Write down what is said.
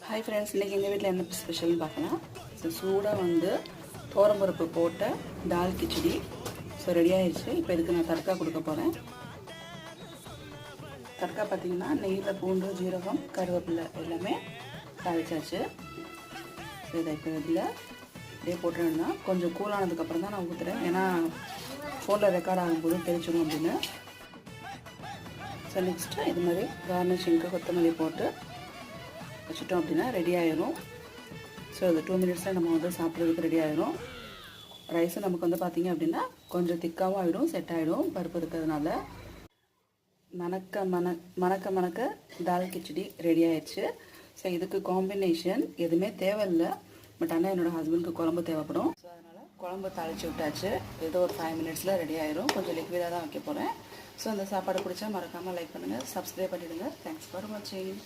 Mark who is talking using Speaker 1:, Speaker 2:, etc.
Speaker 1: Hi friends, இன்றைக்கி எங்கள் வீட்டில் என்ன ஸ்பெஷல்னு பார்க்கலாம். ஸோ சூடாக வந்து தோரம்பருப்பு போட்ட தால் கிச்சடி ஸோ ரெடி ஆகிடுச்சு. இப்போ இதுக்கு நான் தட்கா கொடுக்க போகிறேன். தட்கா பார்த்திங்கன்னா நெய்யில் பூண்டு, ஜீரகம், கருவேப்பிலை எல்லாமே தாளிச்சாச்சு. ஸோ இதை இப்போ இதில் அப்படியே போட்டுருந்தா கொஞ்சம் கூலானதுக்கப்புறம் தான் நான் ஊற்றுறேன். ஏன்னா ஃபோனில் ரெக்கார்ட் ஆகும்போது தெரிச்சிடும் அப்படின்னு. ஸோ நெக்ஸ்ட்டு இது மாதிரி கார்னிஷிங்க்கு கொத்தமல்லி போட்டு வச்சுட்டோம் அப்படின்னா ரெடி ஆயிரும். ஸோ அது 2 மினிட்ஸில் நம்ம வந்து சாப்பிட்றதுக்கு ரெடி ஆயிரும். ரைஸும் நமக்கு வந்து பார்த்திங்க அப்படின்னா கொஞ்சம் திக்காகவும் ஆகிடும், செட் ஆகிடும் பருப்பு இருக்கிறதுனால. மணக்க தால் கிச்சடி ரெடி ஆயிடுச்சு. ஸோ இதுக்கு காம்பினேஷன் எதுவுமே தேவையில்லை. பட் ஆனால் என்னோடய ஹஸ்பண்டுக்கு குழம்பு தேவைப்படும். ஸோ அதனால் குழம்பு தாளித்து விட்டாச்சு. ஏதோ ஒரு 5 மினிட்ஸில் ரெடி ஆயிரும். கொஞ்சம் லிக்விடாக தான் வைக்க போகிறேன். ஸோ அந்த சாப்பாடு பிடிச்சா மறக்காமல் லைக் பண்ணுங்கள், சப்ஸ்கிரைப் பண்ணிவிடுங்க. தேங்க்ஸ் ஃபார் வாட்சிங்.